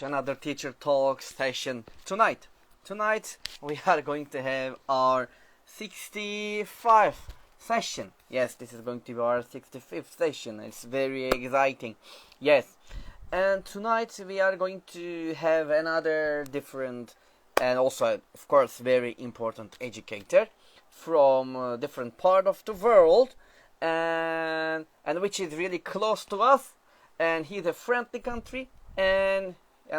to another teacher talk session tonight. Tonight we are going to have our 65th session. Yes, this is going to be our 65th session. It's very exciting. Yes, and tonight we are going to have another different and also, of course, very important educator from a different part of the world, and which is really close to us. And he's a friendly country, and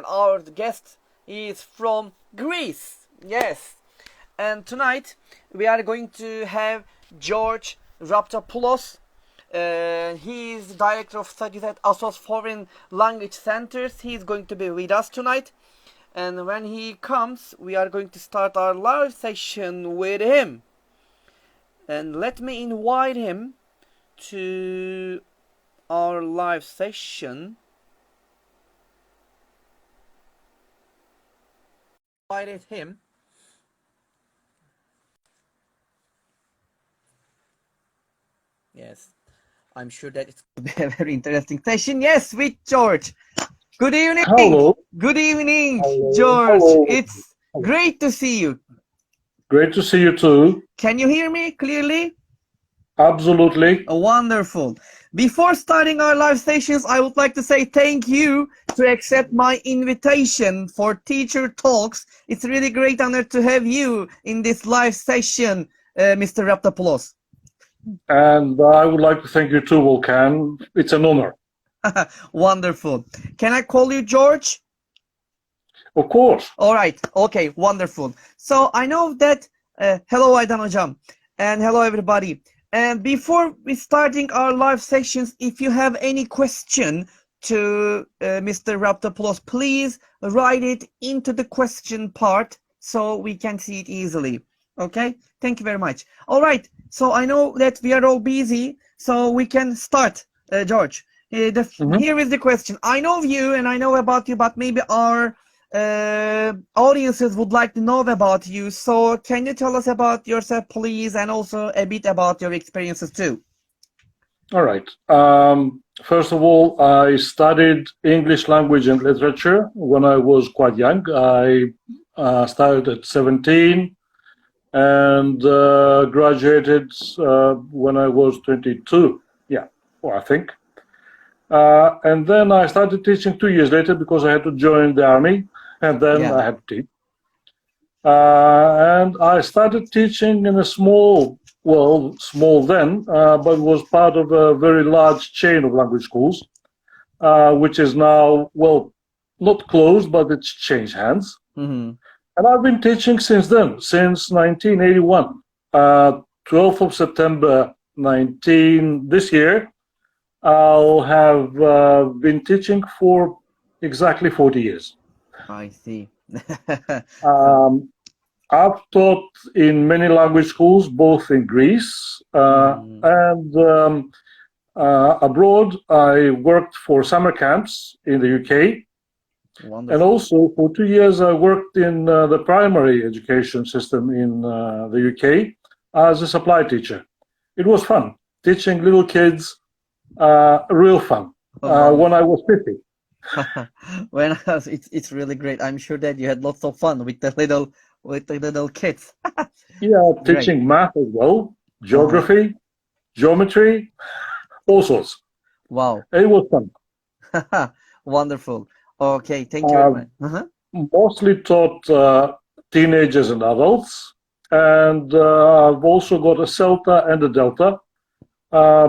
our guest is from Greece. Yes, and tonight we are going to have George Raptopoulos. He is director of studies at ASSOS Foreign Language Centers. He is going to be with us tonight, and when he comes, we are going to start our live session with him. And let me invite him to our live session. Invited him. Yes, I'm sure that it's going to be a very interesting session. Yes, with George. Good evening. Hello. Good evening, Hello. George. Hello. It's great to see you. Great to see you too. Can you hear me clearly? Absolutely. Wonderful. Before starting our live sessions, I would like to say thank you to accept my invitation for Teacher Talks. It's a really great honor to have you in this live session, Mr. Raptopoulos. And I would like to thank you too, Volkan. It's an honor. Wonderful. Can I call you George? Of course. All right. Okay. Wonderful. So I know that. Hello, Aydan Hocam, and hello, everybody. And before we starting our live sessions, if you have any question to Mr. Raptopoulos, please write it into the question part so we can see it easily. Okay? Thank you very much. All right. So I know that we are all busy, so we can start, George. Here is the question. I know you and I know about you, but maybe our audiences would like to know about you. So can you tell us about yourself, please, and also a bit about your experiences too? All right. First of all, I studied English language and literature when I was quite young. I started at 17 and graduated when I was 22. Yeah, well, I think. And then I started teaching 2 years later because I had to join the army, and then I had to teach. And I started teaching in a small then, but was part of a very large chain of language schools, which is now, well, not closed, but it's changed hands. Mm-hmm. And I've been teaching since then, since 1981. 12th of September this year, I'll have been teaching for exactly 40 years. I see. I've taught in many language schools, both in Greece and abroad. I worked for summer camps in the UK. Wonderful. And also for 2 years, I worked in the primary education system in the UK as a supply teacher. It was fun, teaching little kids. Real fun. When I was 50. It's really great. I'm sure that you had lots of fun with the little kids. Yeah, teaching math as well, geography, geometry, all sorts. Wow. It was fun. Wonderful. Okay, thank you very much. Mostly taught teenagers and adults, and I've also got a CELTA and a DELTA.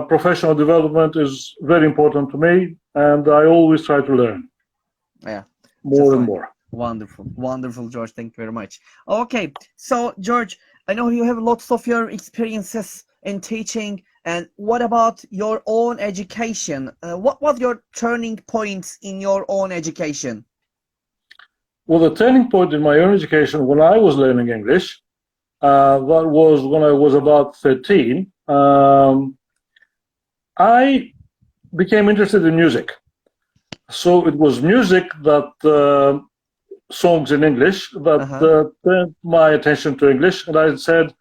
Professional development is very important to me, and I always try to learn. Yeah, more and more. Wonderful, wonderful, George. Thank you very much. Okay, so George, I know you have lots of your experiences in teaching, and what about your own education? What was your turning points in your own education? Well, the turning point in my own education when I was learning English, that was when I was about 13. I became interested in music. So it was music that, songs in English, that turned my attention to English. And I said,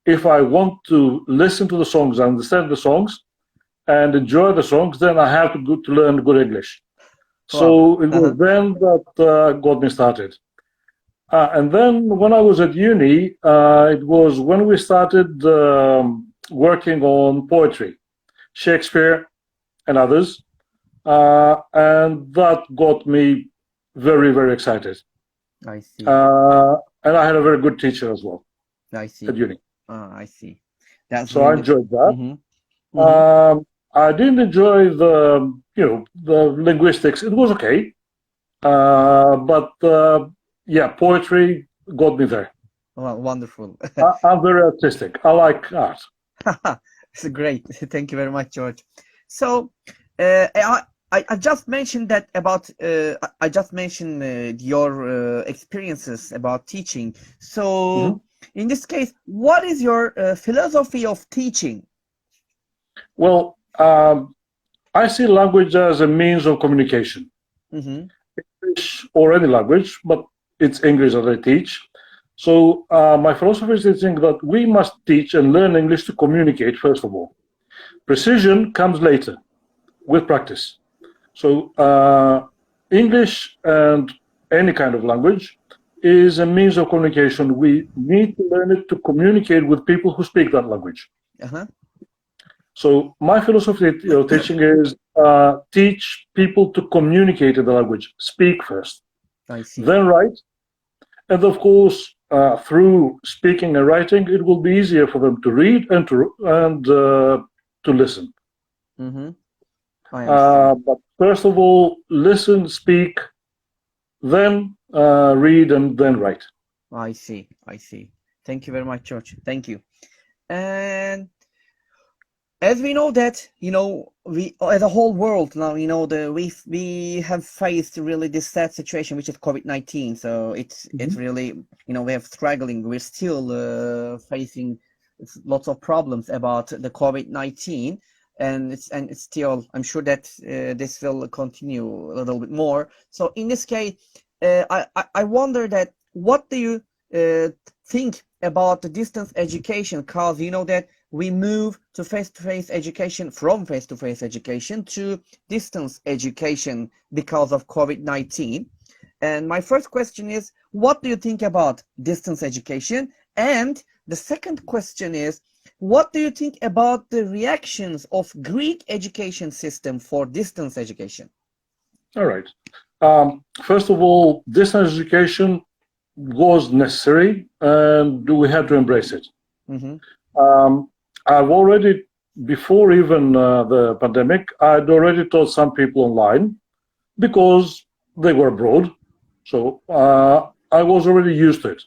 if I want to listen to the songs, understand the songs, and enjoy the songs, then I have to learn good English. Wow. So it was then that got me started. And then when I was at uni, it was when we started working on poetry, Shakespeare and others. And that got me very, very excited. I see. And I had a very good teacher as well I see. at uni. I see. That's So I really. enjoyed that. Mm-hmm. I didn't enjoy the linguistics. It was okay. But poetry got me there. Well, wonderful. I'm very artistic. I like art. It's great. Thank you very much, George. So, I just mentioned that about I just mentioned your experiences about teaching. So, in this case, what is your philosophy of teaching? Well, I see language as a means of communication. English or any language, but it's English that I teach. So my philosophy is teaching that we must teach and learn English to communicate, first of all. Precision comes later with practice. So English and any kind of language is a means of communication. We need to learn it to communicate with people who speak that language. So my philosophy of teaching is teach people to communicate in the language. Speak first, then write. And of course, through speaking and writing, it will be easier for them to read and to listen. But first of all, listen, speak, then read, and then write. I see. I see. Thank you very much, George. Thank you. And as we know that, we as a whole world now, we have faced really this sad situation, which is COVID-19. So it's really, we are struggling. We're still facing lots of problems about the COVID-19, and it's still. I'm sure that this will continue a little bit more. So in this case, I wonder that what do you think about the distance education? Because you know that we move to face-to-face education from face-to-face education to distance education because of COVID-19. And my first question is, what do you think about distance education? And the second question is, what do you think about the reactions of Greek education system for distance education? All right. First of all, distance education was necessary, and we had to embrace it. I've already, before even the pandemic, I'd already taught some people online because they were abroad. So I was already used to it.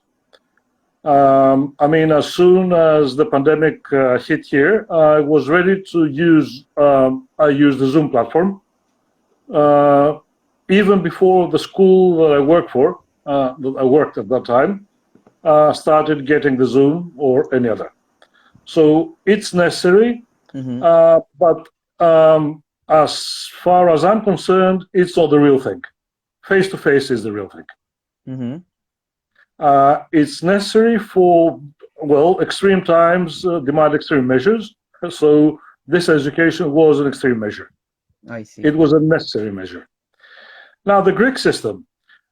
As soon as the pandemic hit here, I was ready to use, I used the Zoom platform. Even before the school that I worked for, that I worked at that time, started getting the Zoom or any other. So it's necessary, but as far as I'm concerned, it's not the real thing. Face-to-face is the real thing. It's necessary for, extreme times demand extreme measures. So this education was an extreme measure. I see. It was a necessary measure. Now, the Greek system,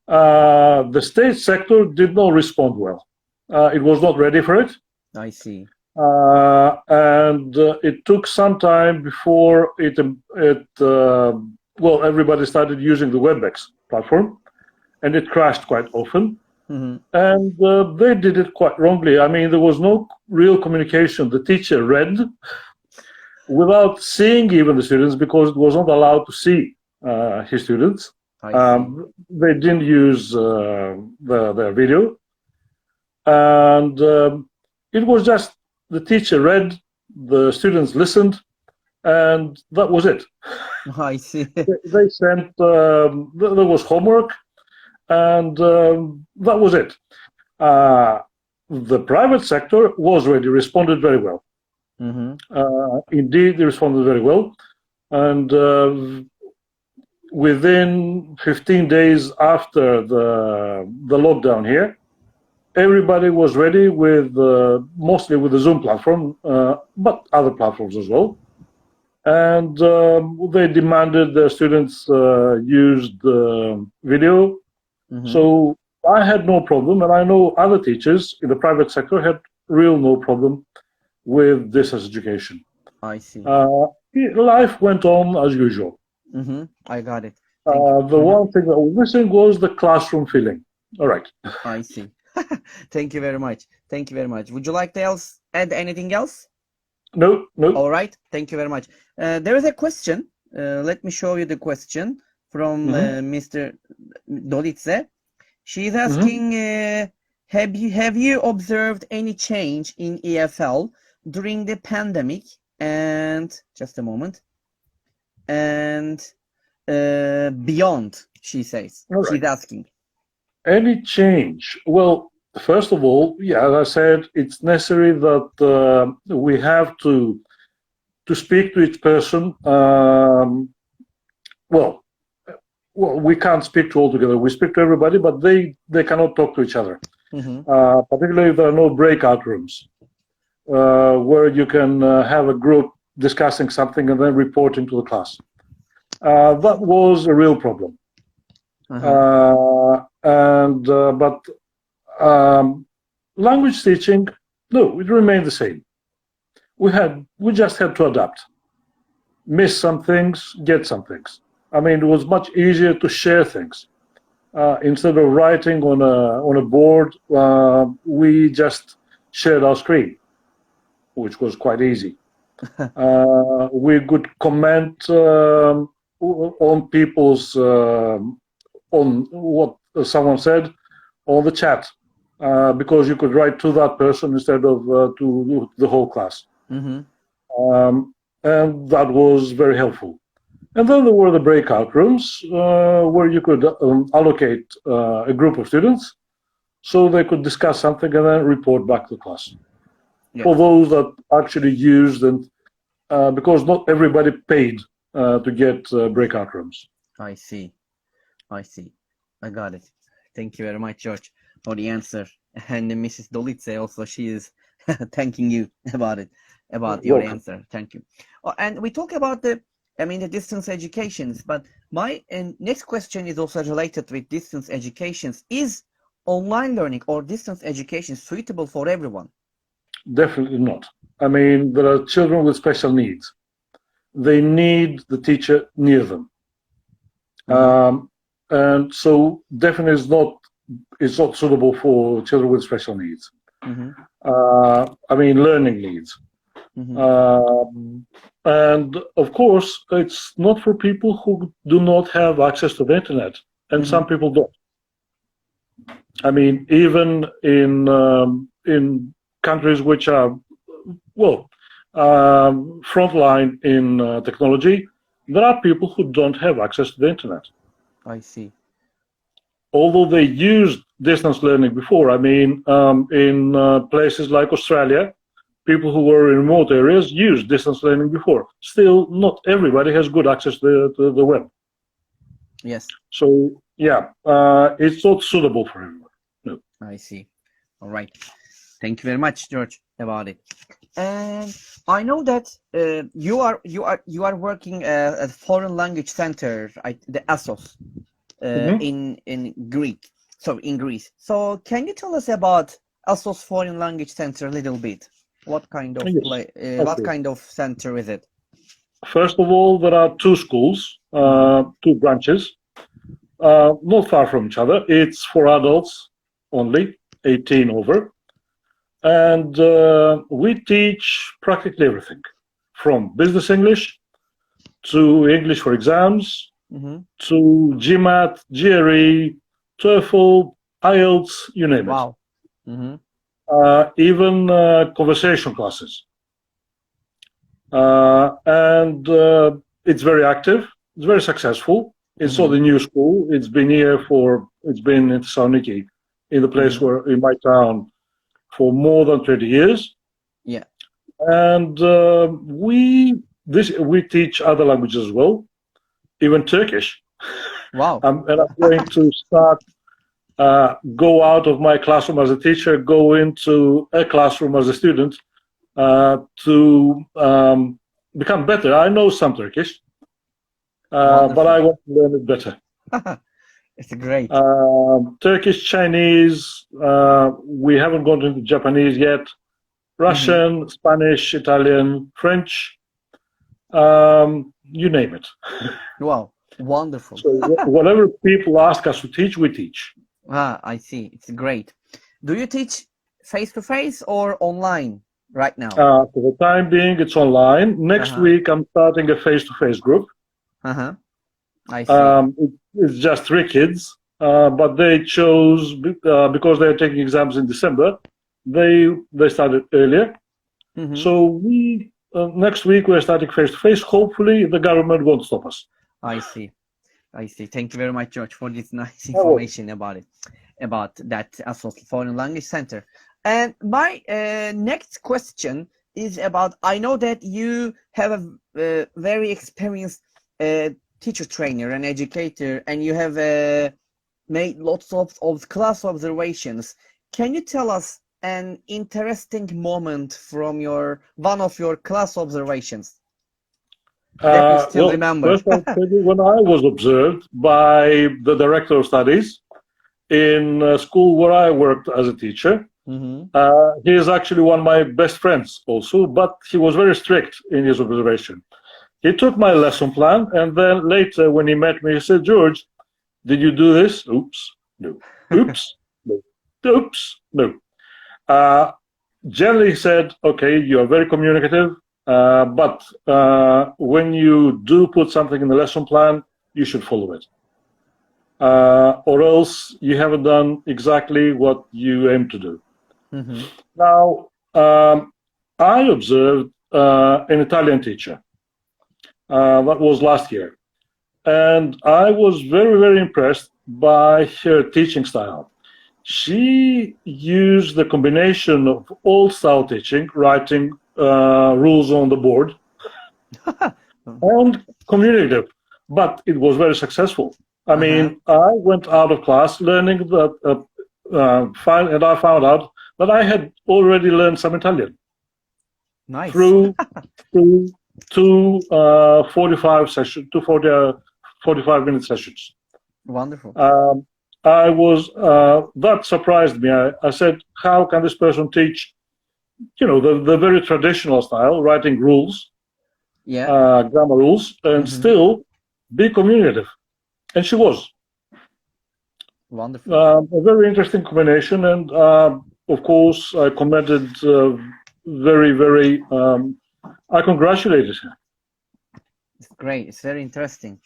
the state sector did not respond well. It was not ready for it. I see. And it took some time before everybody started using the WebEx platform, and it crashed quite often. And they did it quite wrongly. There was no real communication. The teacher read without seeing even the students because it was not allowed to see his students. They didn't use their video. And it was just the teacher read, the students listened, and that was it. I see. They sent, there was homework, and that was it. The private sector was ready, responded very well. Indeed, they responded very well. And within 15 days after the lockdown here, everybody was ready with mostly with the Zoom platform, but other platforms as well. and they demanded their students use the video. Mm-hmm. So I had no problem, and I know other teachers in the private sector had real no problem with distance education. I see. Life went on as usual. Mm-hmm. I got it. Thank you. The one thing that was missing was the classroom feeling. All right. I see. Thank you very much. Thank you very much. Would you like to add anything else? No, no. All right. Thank you very much. There is a question. Let me show you the question from Mr. Dolitze. She's asking, have you observed any change in EFL during the pandemic? And just a moment. And beyond, she says. All right. She's asking. Any change? Well, first of all, yeah, as I said, it's necessary that we have to speak to each person. Well, we can't speak to all together. We speak to everybody, but they cannot talk to each other. Particularly if there are no breakout rooms where you can have a group discussing something and then reporting to the class. That was a real problem. But language teaching, no, it remained the same. We just had to adapt. Miss some things, get some things. I mean, it was much easier to share things. Instead of writing on a board, we just shared our screen, which was quite easy. We could comment on people's on what someone said on the chat, because you could write to that person instead of to the whole class. And that was very helpful. And then there were the breakout rooms where you could allocate a group of students so they could discuss something and then report back to the class. Yeah. For those that actually used, and because not everybody paid to get breakout rooms. I see. I got it. Thank you very much, George, for the answer. And Mrs. Dolitze also, she is thanking you about your answer. Thank you. Oh, and we talk about the distance educations, but my next question is also related with distance educations. Is online learning or distance education suitable for everyone? Definitely not. I mean, there are children with special needs. They need the teacher near them. And so definitely it's not suitable for children with special needs. Learning needs. And of course, it's not for people who do not have access to the internet, and some people don't. I mean, even in countries which are frontline in technology, there are people who don't have access to the internet. I see. Although they used distance learning before, I mean, in places like Australia, people who were in remote areas used distance learning before. Still, not everybody has good access to the web. Yes. So, yeah, it's not suitable for everyone. No. I see. All right. Thank you very much, George, about it. And I know that you are working at Foreign Language Center, the ASSOS, in Greek. So in Greece. So can you tell us about ASSOS Foreign Language Center a little bit? What kind of what kind of center is it? First of all, there are two schools, two branches, not far from each other. It's for adults only, 18 over. And we teach practically everything, from business English to English for exams, to GMAT, GRE, TEFL, IELTS, you name it. Wow. Even conversation classes. And it's very active, it's very successful. It's not a new school. It's been in Thessaloniki, in the place in my town, for more than 20 years. Yeah. And we teach other languages as well, even Turkish. Wow. And I'm going to start, go out of my classroom as a teacher, go into a classroom as a student to become better. I know some Turkish, but Wonderful. I want to learn it better. It's great. Turkish, Chinese, we haven't gone into Japanese yet. Russian, Spanish, Italian, French, you name it. Wow, wonderful. So whatever people ask us to teach, we teach. I see. It's great. Do you teach face-to-face or online right now? For the time being, it's online. Next week, I'm starting a face-to-face group. I see. It's just 3 kids, but they chose, because they're taking exams in December, they started earlier. So we next week we're starting face-to-face. Hopefully the government won't stop us. I see. Thank you very much, George, for this nice information about it, about that ASSOS Foreign Language Center. And my next question is about, I know that you have a very experienced teacher trainer and educator, and you have made lots of class observations. Can you tell us an interesting moment from one of your class observations that you still remember? First, I'll tell you, when I was observed by the director of studies in a school where I worked as a teacher, he is actually one of my best friends also, but he was very strict in his observation. He took my lesson plan, and then later when he met me, he said, "George, did you do this?" Oops, no. Oops, no. Oops, no. Generally, he said, "Okay, you are very communicative, but when you do put something in the lesson plan, you should follow it. Or else you haven't done exactly what you aim to do." Now, I observed an Italian teacher. That was last year. And I was very, very impressed by her teaching style. She used the combination of old style teaching, writing rules on the board, and communicative, but it was very successful. I mean, I went out of class learning that, and I found out that I had already learned some Italian. Nice. Through 45-minute sessions. Wonderful. I was, that surprised me. I said, how can this person teach, the very traditional style, writing rules, grammar rules, and still be communicative? And she was. Wonderful. A very interesting combination. And of course, I commended very, very, I congratulated her. It's great. It's very interesting.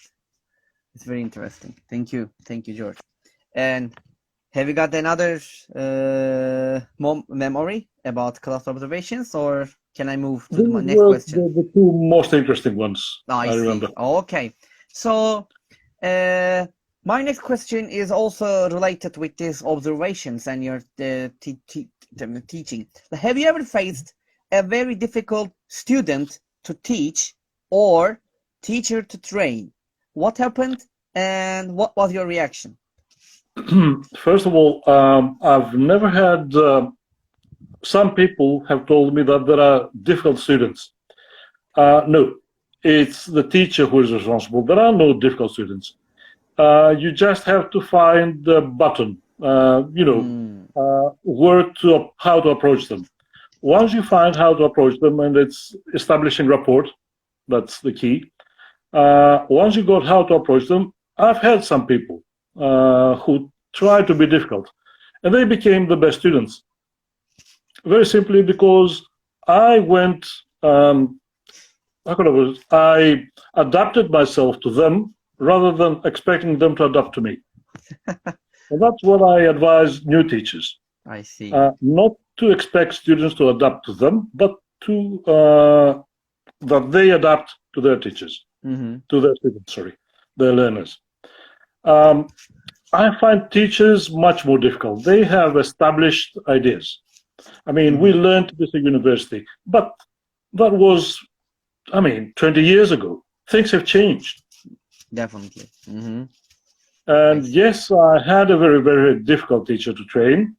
It's very interesting. Thank you. Thank you, George. And have you got another memory about class observations, or can I move to my next question? The 2 most interesting ones, I remember. Okay. So my next question is also related with these observations and your teaching. Have you ever faced a very difficult student to teach or teacher to train? What happened and what was your reaction? First of all, I've never had, some people have told me that there are difficult students. No, it's the teacher who is responsible. There are no difficult students. You just have to find the button, how to approach them. Once you find how to approach them, and it's establishing rapport, that's the key. Once you got how to approach them, I've had some people who tried to be difficult, and they became the best students. Very simply because I went, I adapted myself to them rather than expecting them to adapt to me. And that's what I advise new teachers. I see. Not to expect students to adapt to them, but to that they adapt to their teachers, to their students, their learners. I find teachers much more difficult. They have established ideas. I mean, we learned this at university, but that was, 20 years ago. Things have changed. Definitely. And yes, I had a very, very difficult teacher to train.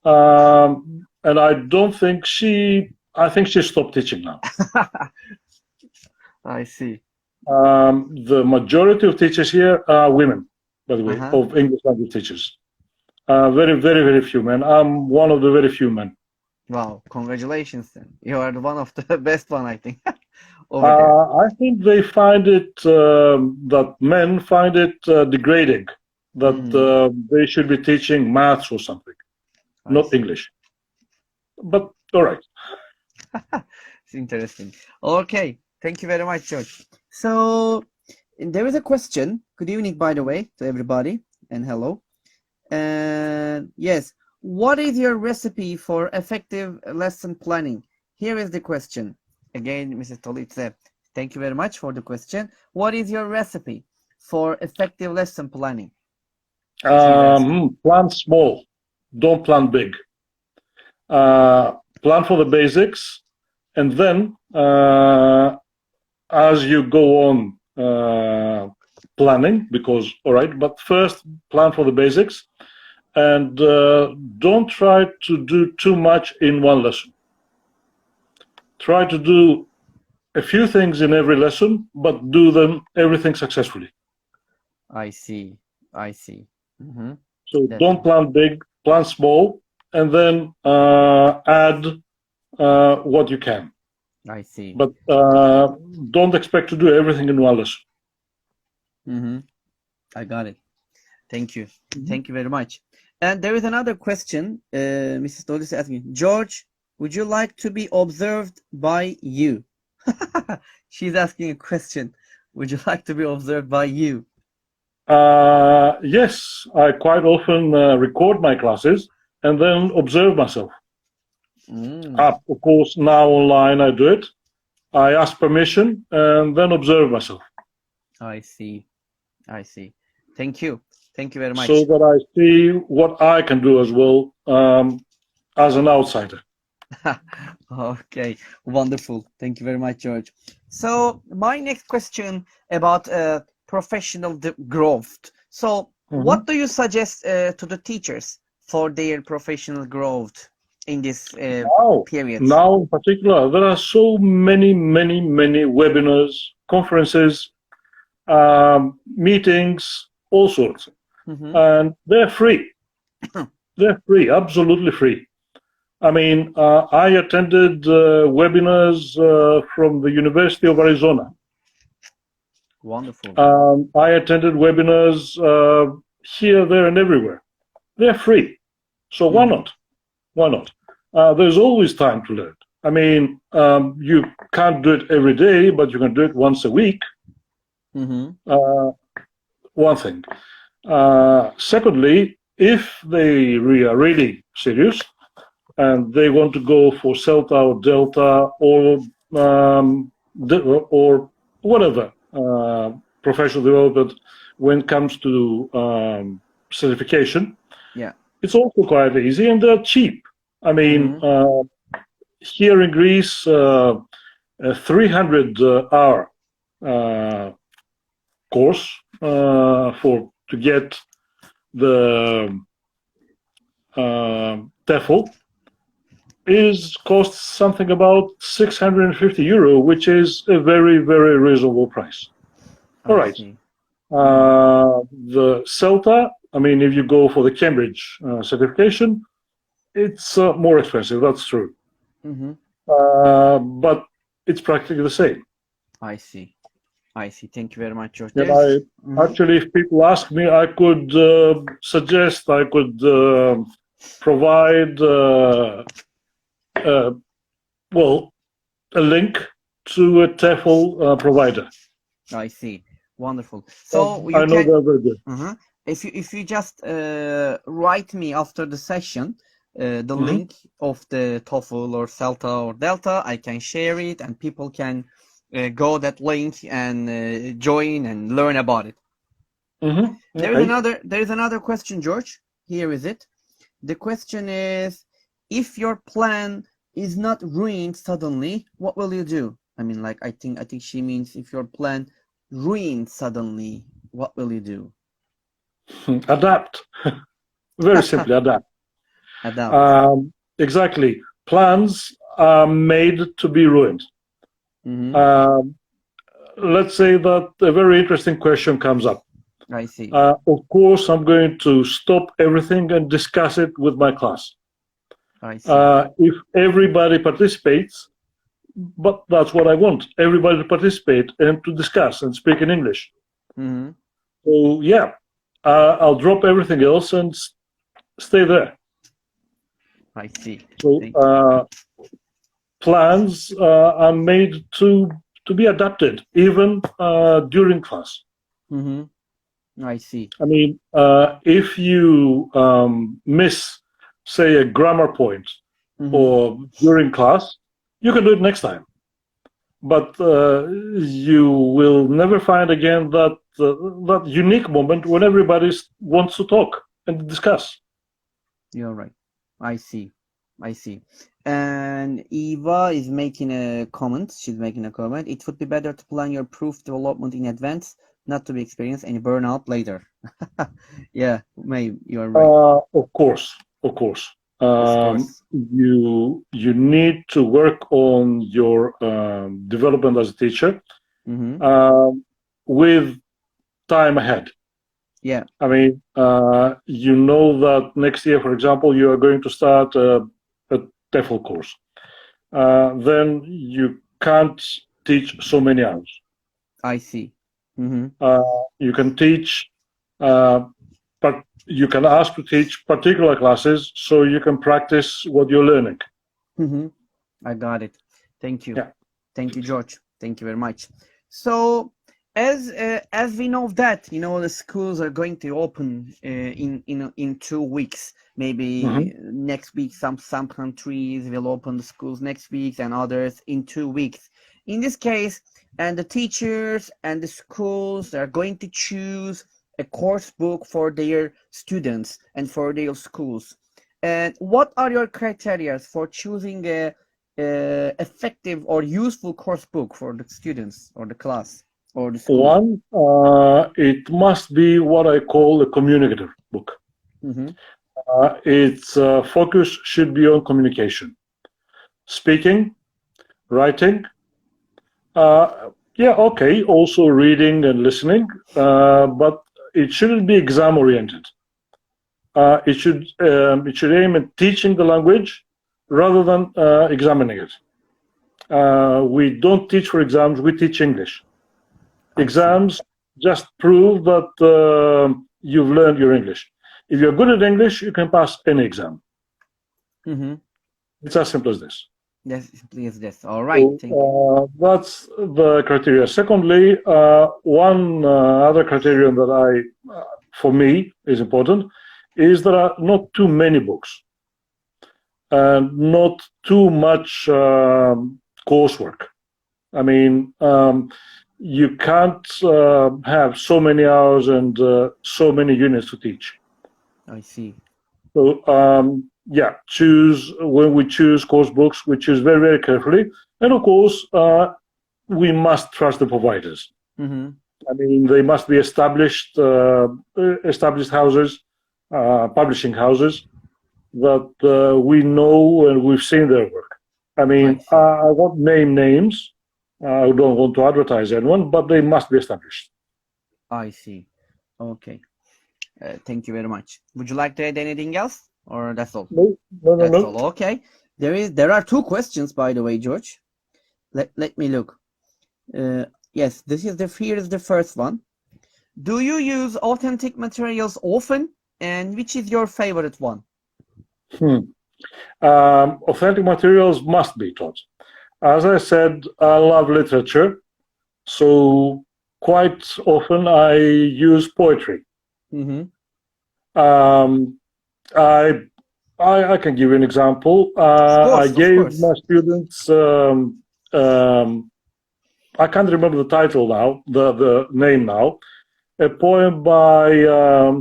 And I don't think I think she stopped teaching now. I see. The majority of teachers here are women, by the way, Uh-huh. of English language teachers. Very, very, very few men. I'm one of the very few men. Wow, congratulations then. You are one of the best one, I think, over there. I think they find it, that men find it degrading, that Mm, they should be teaching maths or something, I not see. English. But all right. It's interesting. Okay, thank you very much, George. So there is a question. Good evening, by the way, to everybody, and hello. And yes, what is your recipe for effective lesson planning? Here is the question. Again, Mrs. Tolitze, thank you very much for the question. What is your recipe for effective lesson planning? She's asking. Plan small, don't plan big. Plan for the basics, and then as you go on planning, because all right, but first plan for the basics, and don't try to do too much in one lesson. Try to do a few things in every lesson, but do them everything successfully. I see. I see. So don't Definitely. plan big, plan small, and then add what you can. I see. But don't expect to do everything in one lesson. I got it. Thank you. Thank you very much. And there is another question. Mrs. Dolis is asking, George, would you like to be observed by you? She's asking a question. Would you like to be observed by you? Yes, I quite often record my classes and then observe myself. Of course, now online I do it. I ask permission and then observe myself. I see. I see. Thank you. Thank you very much. So that I see what I can do as well as an outsider. Okay, wonderful. Thank you very much, George. So my next question about professional growth. So what do you suggest to the teachers for their professional growth in this period? Now, in particular, there are so many webinars, conferences, meetings, all sorts. And they're free. They're free, absolutely free. I mean, I attended webinars from the University of Arizona. Wonderful. I attended webinars here, there, and everywhere. They're free. So why not? Why not? There's always time to learn. I mean, you can't do it every day, but you can do it once a week. One thing. Secondly, if they are really serious and they want to go for Celta or Delta or whatever professional development when it comes to certification, it's also quite easy and they're cheap. I mean, here in Greece, a 300-hour course to get the Tefl costs something about €650, which is a very reasonable price. All right. The Celta, I mean, if you go for the Cambridge certification, it's more expensive. That's true. But it's practically the same. I see. I see. Thank you very much, George. Actually, if people ask me, I could suggest, I could provide, well, a link to a Tefl provider. I see. Wonderful. So I know they're very good. If you just write me after the session the link of the TOEFL or CELTA or Delta, I can share it and people can go that link and join and learn about it. There is another question, George. Here is it. The question is, if your plan is not ruined suddenly, what will you do? I mean, like, I think she means if your plan ruined suddenly, what will you do? Adapt. Very simply, adapt. Adapt. Exactly. Plans are made to be ruined. let's say that a very interesting question comes up. I see. Of course, I'm going to stop everything and discuss it with my class. I see. If everybody participates, but that's what I want, everybody to participate and to discuss and speak in English. Mm-hmm. So yeah, I'll drop everything else and stay there. I see. So plans are made to be adapted even during class. Mm-hmm. I see. I mean, if you miss, say, a grammar point or during class, you can do it next time. But you will never find again that that unique moment when everybody wants to talk and discuss. You're right. I see. I see. And Eva is making a comment. She's making a comment. It would be better to plan your proof development in advance, not to be experience any burnout later. Yeah, maybe you're right. Of course, of course. Of course. You need to work on your development as a teacher with time ahead. Yeah. I mean, you know that next year, for example, you are going to start a Tefl course. Then you can't teach so many hours. I see. You can teach, but you can ask to teach particular classes so you can practice what you're learning. I got it. Thank you. Yeah. Thank you, George. Thank you very much. So, as we know that, you know, the schools are going to open in 2 weeks. Maybe next week, some countries will open the schools next week, and others in 2 weeks. In this case, and the teachers and the schools are going to choose a course book for their students and for their schools. And what are your criteria for choosing a effective or useful course book for the students or the class or the school? One, it must be what I call a communicative book. Its focus should be on communication, speaking, writing. Yeah, okay, also reading and listening, but it shouldn't be exam oriented. It should aim at teaching the language rather than examining it. We don't teach for exams, we teach English. Exams just prove that you've learned your English. If you're good at English, you can pass any exam. It's as simple as this. Yes, please, yes. All right. So, that's the criteria. Secondly, one other criterion that for me, is important is there are not too many books and not too much coursework. I mean, you can't have so many hours and so many units to teach. I see. So, yeah, when we choose course books, we choose very, very carefully. And of course, we must trust the providers. I mean, they must be established houses, publishing houses that we know and we've seen their work. I mean, I won't name names. I don't want to advertise anyone, but they must be established. I see. Okay. Thank you very much. Would you like to add anything else, or that's all? No. That's all. Okay. There are 2 questions, by the way, George. Let me look. Yes, here is the first one. Do you use authentic materials often, and which is your favorite one? Authentic materials must be taught. As I said, I love literature, so quite often I use poetry. I can give you an example. I gave my students, I can't remember the title now, the name now, a poem by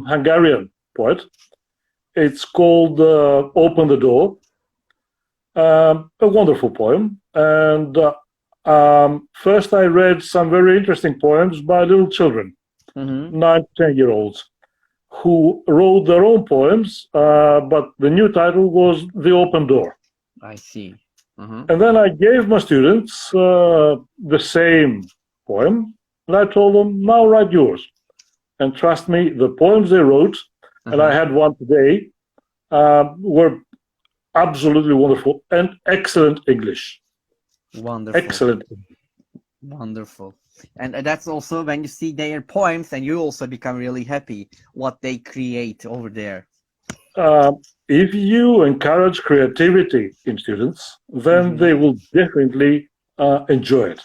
Hungarian poet. It's called Open the Door. A wonderful poem. And first I read some very interesting poems by little children, 9 to 10-year-olds, who wrote their own poems, but the new title was The Open Door. I see. And then I gave my students the same poem. And I told them, now write yours. And trust me, the poems they wrote, and I had one today, were absolutely wonderful and excellent English. Wonderful. Excellent. Wonderful. And that's also when you see their poems, and you also become really happy what they create over there. If you encourage creativity in students, then they will definitely enjoy it,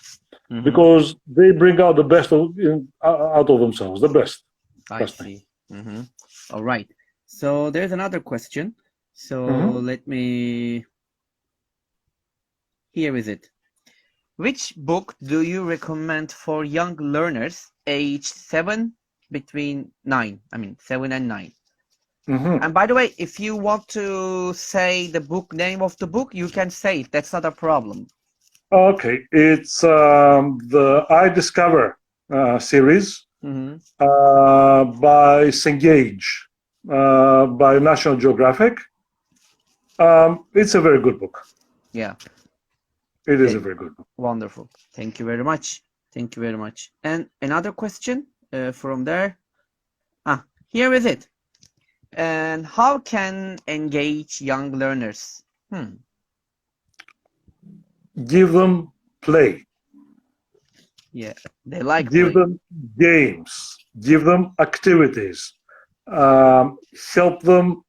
because they bring out the best out of themselves, the best. I see. All right. So there's another question. So let me. Here is it. Which book do you recommend for young learners aged 7 and 9? And by the way, if you want to say the book name of the book, you can say it. That's not a problem. Okay, it's the I Discover series by Cengage, by National Geographic. It's a very good book. Yeah. It is a very good book. Wonderful. Thank you very much. Thank you very much. And another question from there. Here is it. And how can engage young learners? Give them play. Yeah, they like Give play. them games. Give them activities. Help them.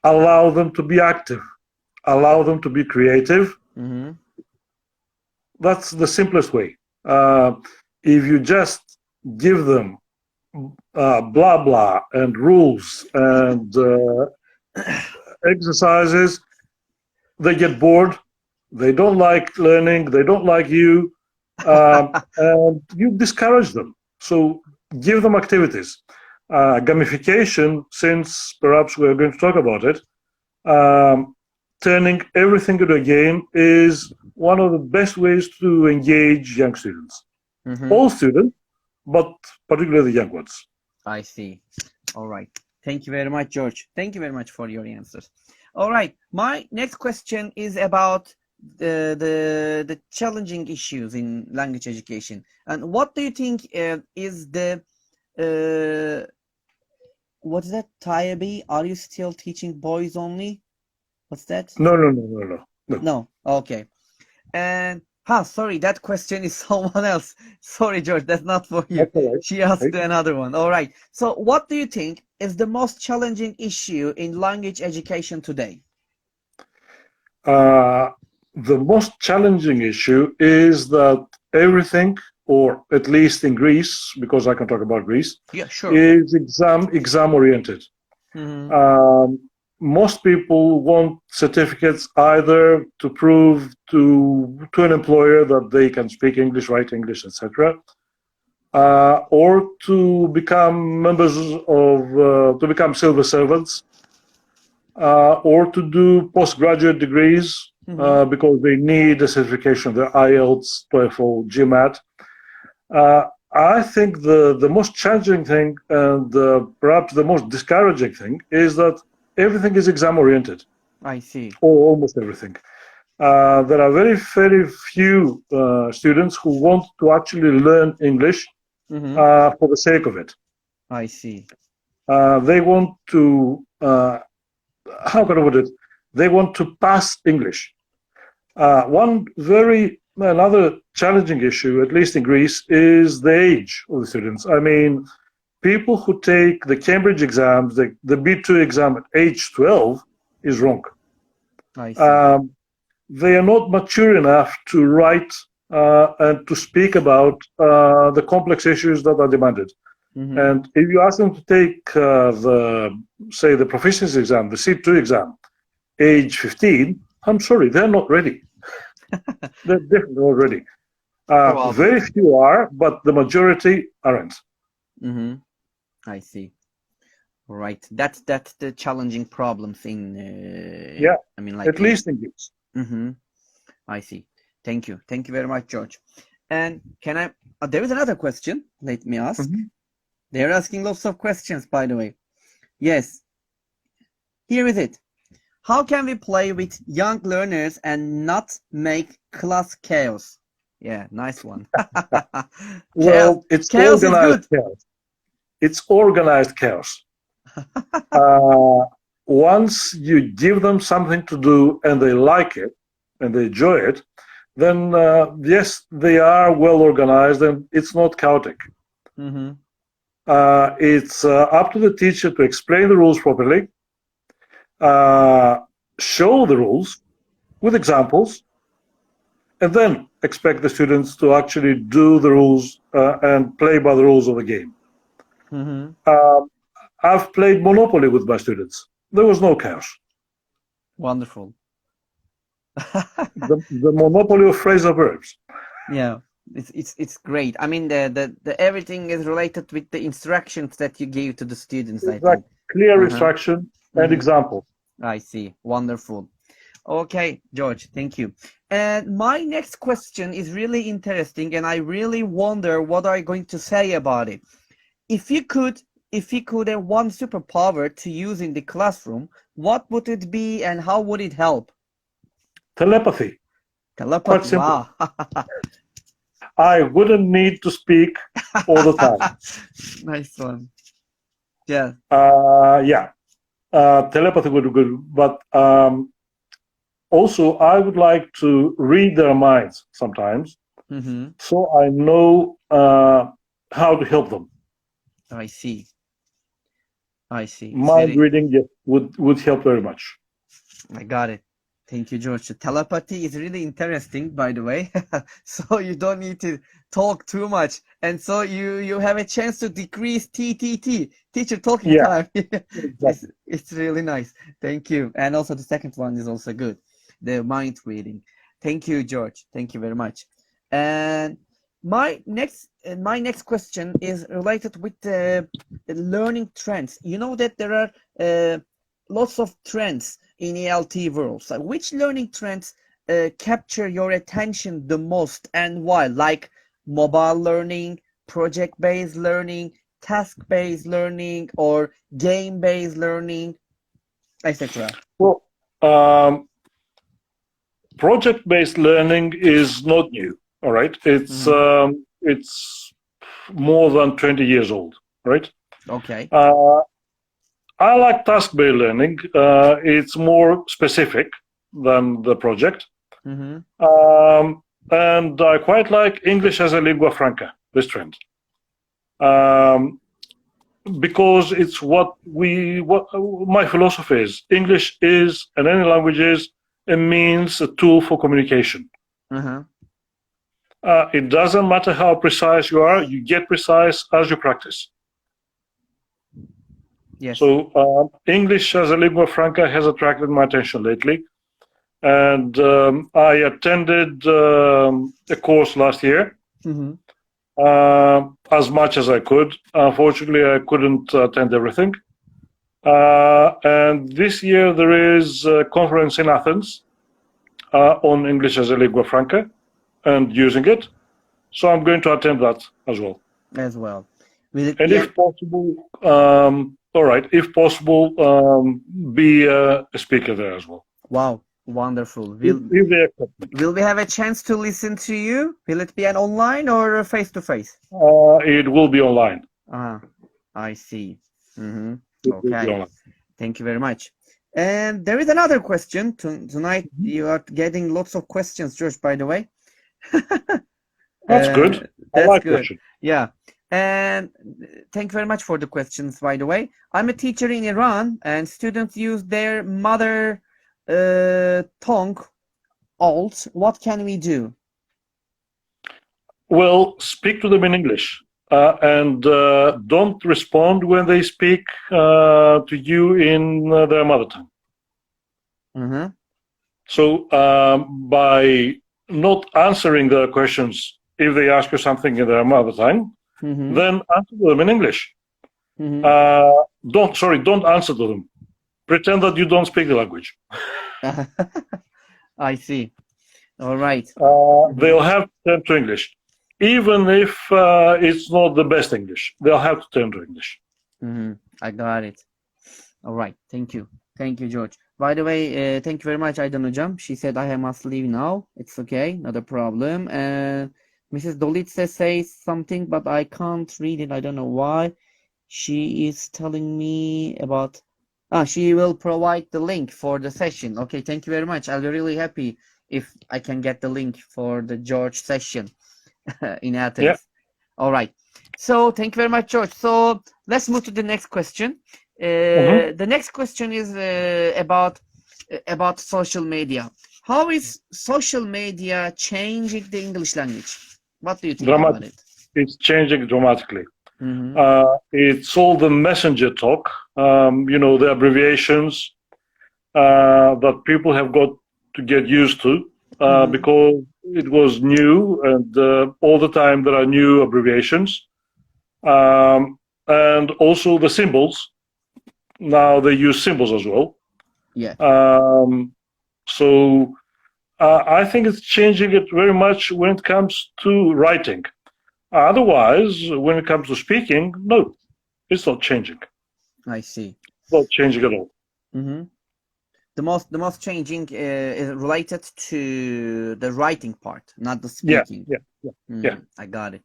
Allow them to be active. Allow them to be creative. That's the simplest way. If you just give them blah blah and rules and exercises, they get bored. They don't like learning. They don't like you, and you discourage them. So give them activities. Gamification, since perhaps we're going to talk about it, turning everything into a game is one of the best ways to engage young students. All students, but particularly the young ones. I see. All right. Thank you very much, George. Thank you very much for your answers. All right. My next question is about the challenging issues in language education. And what do you think is the what's that? Tayabi? Are you still teaching boys only? What's that? No. Okay. And sorry, that question is someone else. Sorry, George, that's not for you. Right. She asked another one. All right. So what do you think is the most challenging issue in language education today? The most challenging issue is that everything, or at least in Greece, because I can talk about Greece, is exam oriented. Most people want certificates either to prove to an employer that they can speak English, write English, etc., or to become members of, to become civil servants, or to do postgraduate degrees because they need a certification, the IELTS, TOEFL, GMAT. I think the most challenging thing and perhaps the most discouraging thing is that everything is exam oriented. I see. Or almost everything. There are very, very few students who want to actually learn English for the sake of it. I see. They want to, how can I put it? They want to pass English. Another challenging issue, at least in Greece, is the age of the students. I mean, people who take the Cambridge exams, the B2 exam at age 12 is wrong. I see. They are not mature enough to write and to speak about the complex issues that are demanded. And if you ask them to take the proficiency exam, the C2 exam, age 15, I'm sorry, they're not ready. They're definitely not ready. Very few are, but the majority aren't. I see. All right. That's the challenging problems in. I mean, like at least in Greece. I see. Thank you. Thank you very much, George. And can I? There is another question. Let me ask. They're asking lots of questions, by the way. Yes. Here is it. How can we play with young learners and not make class chaos? Yeah, nice one. Well, it's Chaos is organized good. chaos. It's organized chaos. Uh, Once you give them something to do and they like it and they enjoy it, then yes, they are well organized and it's not chaotic. Mm-hmm. It's up to the teacher to explain the rules properly, uh, show the rules with examples, and then expect the students to actually do the rules and play by the rules of the game. Mm-hmm. I've played Monopoly with my students. There was no chaos. Wonderful. The Monopoly of phrasal verbs. Yeah, it's great. I mean, the everything is related with the instructions that you gave to the students, I Exact, think. clear Uh-huh. instruction and Mm-hmm. example. I see. Wonderful. Okay, George, thank you. And my next question is really interesting, and I really wonder what are you going to say about it. If you could have one superpower to use in the classroom, what would it be and how would it help? Telepathy, quite Telepathy. simple. Wow. I wouldn't need to speak all the time. Nice one. Yeah. Yeah, telepathy would be good, but also I would like to read their minds sometimes, Mm-hmm. so I know how to help them. I see. I see. It's Mind very. reading, yes, would help very much. I got it. Thank you, George. Telepathy is really interesting, by the way. So you don't need to talk too much, and so you have a chance to decrease TTT, teacher talking Yeah, time. It's exactly. it's really nice. Thank you. And also the second one is also good, the mind reading. Thank you, George. Thank you very much. And my next question is related with the learning trends. You know that there are lots of trends in ELT world. So which learning trends capture your attention the most and why? Like mobile learning, project-based learning, task-based learning, or game-based learning, etc. Well, um, project-based learning is not new. All right, Mm-hmm. it's more than 20 years old. Right. Okay. Uh, I like task-based learning. It's more specific than the project. Mm-hmm. And I quite like English as a lingua franca, this trend, um, because it's what my philosophy is. English is, and any language is, a means, a tool for communication. Uh-huh. It doesn't matter how precise you are, you get precise as you practice. Yes. So English as a lingua franca has attracted my attention lately. And I attended a course last year, Mm-hmm. as much as I could. Unfortunately, I couldn't attend everything. And this year there is a conference in Athens on English as a lingua franca and using it. So I'm going to attend that as well. As well. Will it And be an if possible, all right, if possible, be a speaker there as well. wow, wonderful. If they accept me. Will we have a chance to listen to you? Will it be an online or face to face? It will be online. Ah, I see. Mm-hmm. It will be Okay. online. Thank you very much. And there is another question. Tonight you are getting lots of questions, George, by the way. That's good. I That's like good. questions. Yeah. And thank you very much for the questions, by the way. I'm a teacher in Iran, and students use their mother tongue, alt. What can we do? Well, speak to them in English and don't respond when they speak to you in their mother tongue. Mm-hmm. So by not answering their questions if they ask you something in their mother tongue, Mm-hmm. then answer them in English. Mm-hmm. Don't answer to them. Pretend that you don't speak the language. I see. All right. They'll have to turn to English. Even if it's not the best English, they'll have to turn to English. Mm-hmm. I got it. All right. Thank you. Thank you, George. By the way, thank you very much, Aydan Hocam. She said I must leave now. It's okay, not a problem. Mrs. Dolitze says something, but I can't read it. I don't know why. She is telling me about. She will provide the link for the session. Okay, thank you very much. I'll be really happy if I can get the link for the George session in Athens. Yeah. All right. So thank you very much, George. So let's move to the next question. Mhm. The next question is about social media. How is social media changing the English language? What do you think about it? It's changing dramatically. Mm-hmm. It's all the messenger talk, the abbreviations that people have got to get used to Mm-hmm. because it was new, and all the time there are new abbreviations. And also the symbols. Now they use symbols as well. Yeah. So I think it's changing it very much when it comes to writing. Otherwise, when it comes to speaking, no, it's not changing. I see. Not changing at all. Mm-hmm. The most changing is related to the writing part, not the speaking. Yeah. I got it.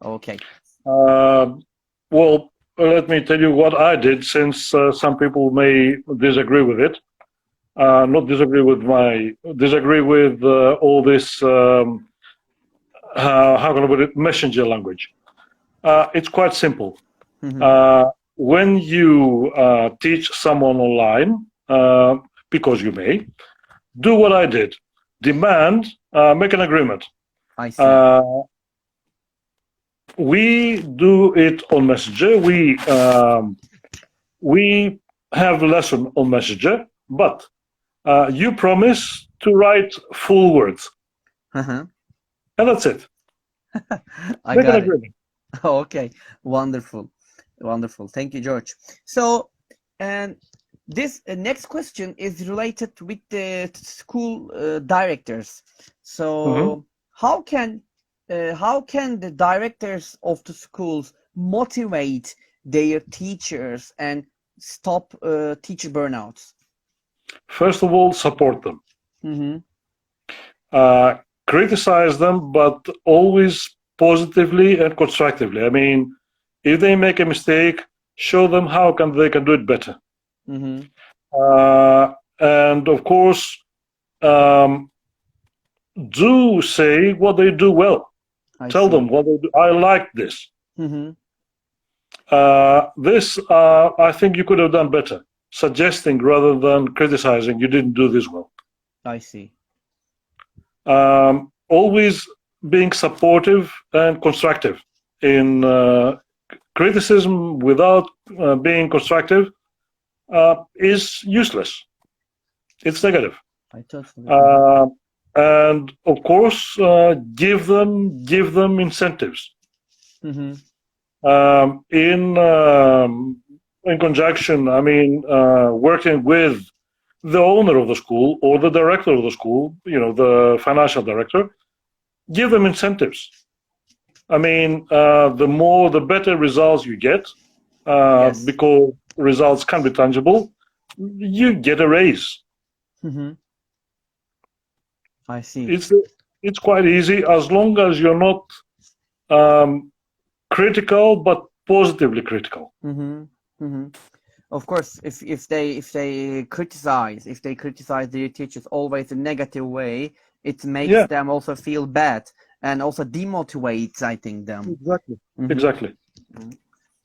Okay. Well, let me tell you what I did, since some people may disagree with it. Not disagree with all this. How can I put it? Messenger language. It's quite simple. Mm-hmm. When you teach someone online, because you may, do what I did. Demand, make an agreement. I see. We do it on Messenger. We have a lesson on Messenger, but you promise to write full words, Uh-huh. and that's it. I Make an got it. agreement. Okay. Wonderful. Wonderful. Thank you, George. So, and this next question is related with the school directors. Mhm. So, how can the directors of the schools motivate their teachers and stop teacher burnouts? First of all, support them. Mm-hmm. Criticize them, but always positively and constructively. I mean, if they make a mistake, show them how they can do it better. Mm-hmm. And of course, do say what they do well. Tell them what they do. I like this. Mm-hmm. This, I think you could have done better. Suggesting rather than criticizing, you didn't do this well. I see. Always being supportive and constructive. In criticism without being constructive is useless. It's negative. I totally agree. And of course, give them incentives. Mm-hmm. In conjunction, I mean, working with the owner of the school or the director of the school, the financial director, give them incentives. I mean, the better results you get, Yes. because results can be tangible, you get a raise. Mm-hmm. I see. It's quite easy as long as you're not critical, but positively critical. Mm-hmm. Mm-hmm. Of course, if they criticize their teachers always in a negative way, it makes them also feel bad and also demotivates, I think, them. Exactly. Mm-hmm. Exactly.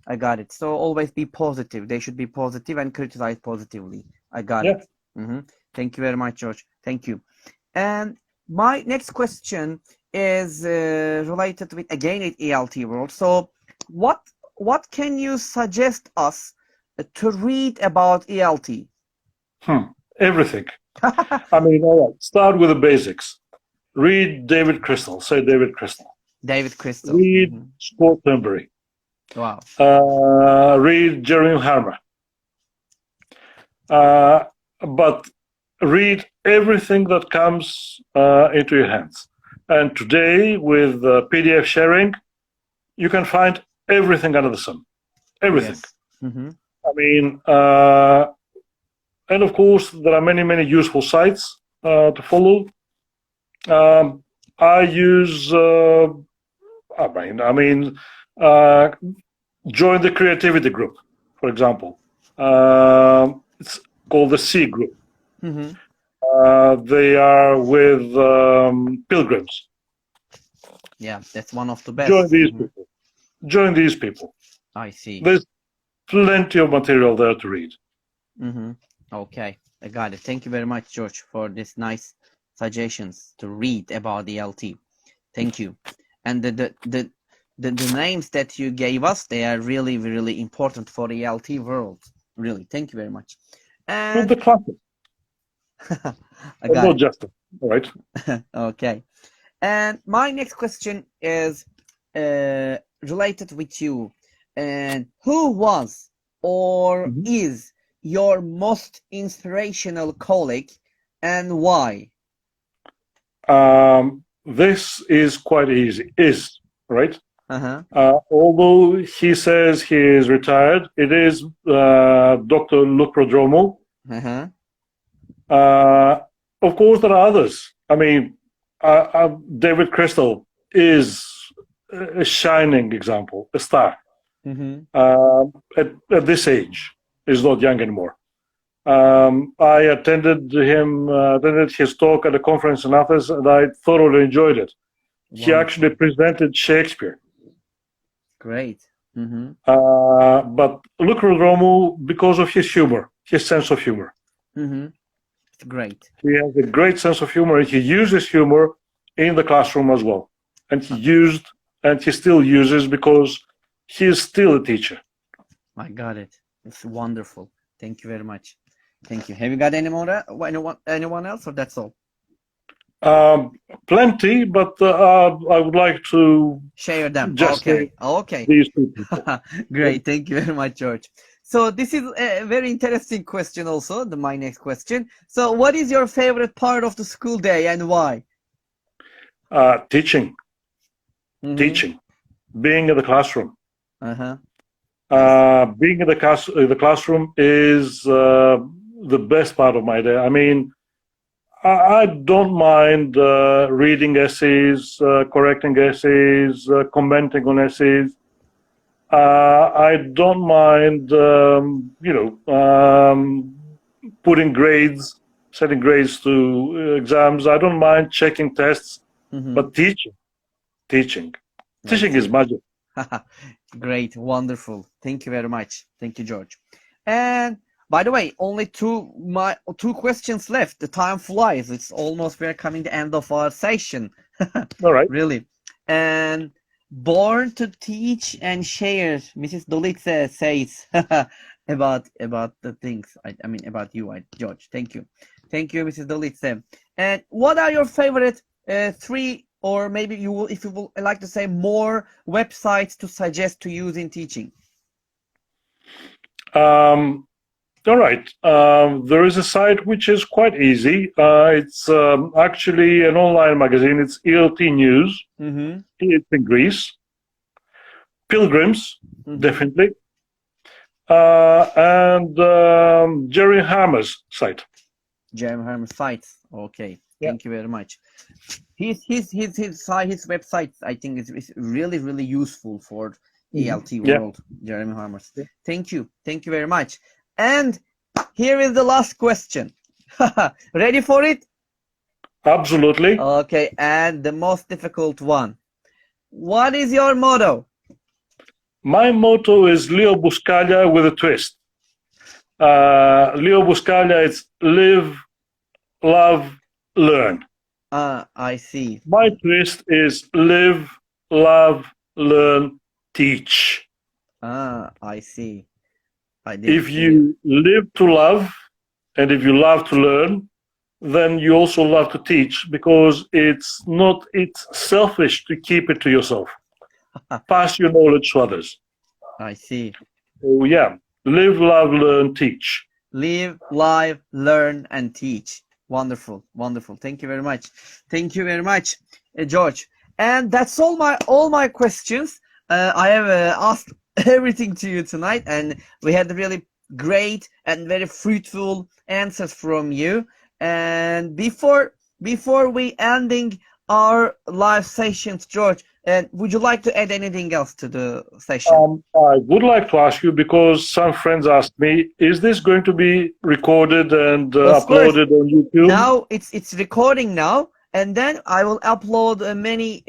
I got it. So always be positive. They should be positive and criticize positively. I got it. Mm-hmm. Thank you very much, George. Thank you. And my next question is related with again with ELT world. So what can you suggest us to read about ELT? Everything. I mean, all right. Start with the basics. Read David Crystal. Say David Crystal. David Crystal. Read Scott Turnberry. Wow. Read Jeremy Harmer. But read everything that comes into your hands. And today, with PDF sharing, you can find everything under the sun. Everything. Yes. Mm-hmm. I mean, and of course, there are many useful sites to follow. I use, join the creativity group, for example. It's called the C group. Mm-hmm. They are with pilgrims. Yeah, that's one of the best. Join these people. Join these people. I see. There's plenty of material there to read. Mm-hmm. Okay, I got it. Thank you very much, George, for this nice suggestions to read about the LT. Thank you. And the names that you gave us, they are really important for the LT world. Really, thank you very much. And With the classes. I got not it. just it. All right. Okay. And my next question is related with you. And who was or is your most inspirational colleague and why? This is quite easy. Is, right? Uh-huh. Although he says he is retired, it is Dr. Luprodromo. Uh-huh. Of course, there are others. I mean, David Crystal is a shining example, a star. Mm-hmm. At this age, he's not young anymore. I attended his talk at a conference in Athens, and I thoroughly enjoyed it. Wow. He actually presented Shakespeare. Great. Mm-hmm. But Luprodromo, because of his humor, his sense of humor. Mm-hmm. Great. He has a great sense of humor, and he uses humor in the classroom as well. And he still uses because he is still a teacher. I got it. It's wonderful. Thank you very much. Thank you. Have you got anyone else, or that's all? Plenty, but I would like to share them. Just Okay. These two people. Great. Thank you very much, George. So this is a very interesting question also, my next question. So what is your favorite part of the school day and why? Teaching. Mm-hmm. Teaching. Being in the classroom. Uh-huh. Being in the classroom is the best part of my day. I mean, I don't mind reading essays, correcting essays, commenting on essays. I don't mind, putting grades, setting grades to exams. I don't mind checking tests, but teaching is magic. Great, wonderful. Thank you very much. Thank you, George. And by the way, only two questions left. The time flies. It's almost we're coming to the end of our session. All right. Really. And born to teach and share, Mrs. Dolice says about the things. I mean about you, George. Thank you, Mrs. Dolice. And what are your favorite three, or maybe if you would like to say more websites to suggest to use in teaching? All right. There is a site which is quite easy. It's actually an online magazine. It's ELT News. Mm-hmm. It's in Greece. Pilgrims, definitely. And Jerry Hammer's site. Jeremy Hammer's site. Okay. Thank you very much. His website, I think, is really useful for ELT world. Jeremy Hammer's. Thank you very much. And here is the last question. Ready for it? Absolutely. Okay, and the most difficult one. What is your motto? My motto is Leo Buscaglia with a twist. Leo Buscaglia is live, love, learn. I see. My twist is live, love, learn, teach. I see. If you live to love, and if you love to learn, then you also love to teach, because it's selfish to keep it to yourself. Pass your knowledge to others. I see. So yeah, live, love, learn, teach. Live, live, learn, and teach. Wonderful. Thank you very much, George. And that's all my questions. I have asked everything to you tonight, and we had a really great and very fruitful answers from you. And before we ending our live sessions, George, would you like to add anything else to the session? I would like to ask you, because some friends asked me, is this going to be recorded and Of course. uploaded on YouTube? Now it's recording now, and then I will upload many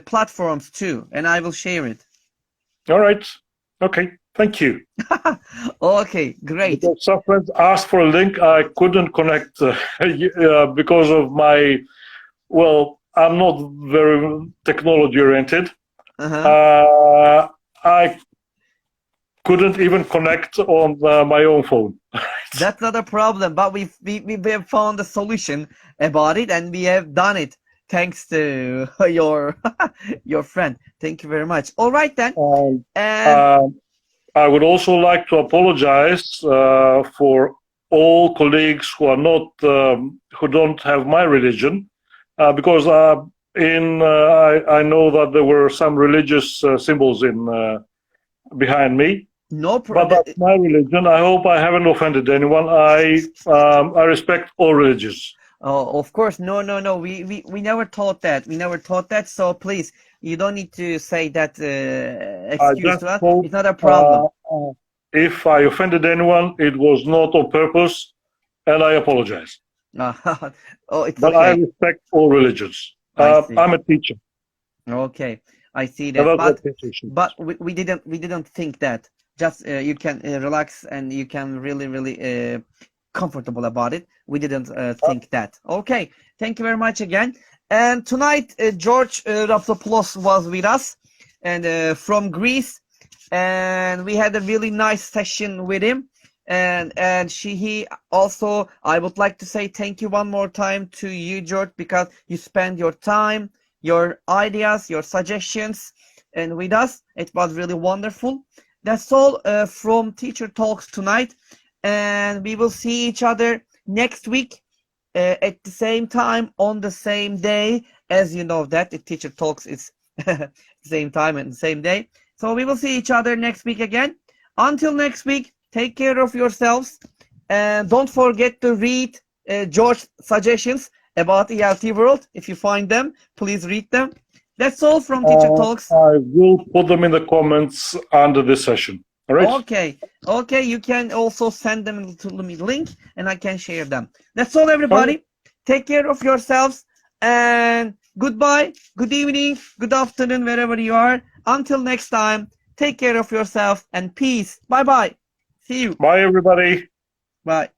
platforms too, and I will share it. All right. Okay. Thank you. Okay, great. Because some friends asked for a link, I couldn't connect because of my, well, I'm not very technology oriented. I couldn't even connect on my own phone. That's not a problem, but we have found a solution about it, and we have done it thanks to your friend. Thank you very much. All right then. And I would also like to apologize for all colleagues who are not who don't have my religion, because I know that there were some religious symbols behind me. No problem. But that's my religion. I hope I haven't offended anyone. I respect all religions. Oh, of course. No. We never taught that. We never taught that. So please, you don't need to say that excuse to us. It's not a problem. If I offended anyone, it was not on purpose, and I apologize. Oh, it's but okay. I respect all religions. I'm a teacher. Okay, I see that. But we didn't think that. Just you can relax and you can really comfortable about it. We didn't think that. Okay, thank you very much again. And tonight George Raptopoulos was with us, and from Greece, and we had a really nice session with him. And he also, I would like to say thank you one more time to you, George, because you spent your time, your ideas, your suggestions, and with us. It was really wonderful. That's all from Teacher Talks tonight, and we will see each other next week at the same time on the same day. As you know that the Teacher Talks is same time and same day. So we will see each other next week again. Until next week, take care of yourselves, and don't forget to read George's suggestions about ELT World. If you find them, please read them. That's all from Teacher Talks. I will put them in the comments under this session. All right? Okay. You can also send them to the link, and I can share them. That's all, everybody. Take care of yourselves, and goodbye, good evening, good afternoon, wherever you are. Until next time, take care of yourself, and peace. Bye-bye. See you. Bye, everybody. Bye.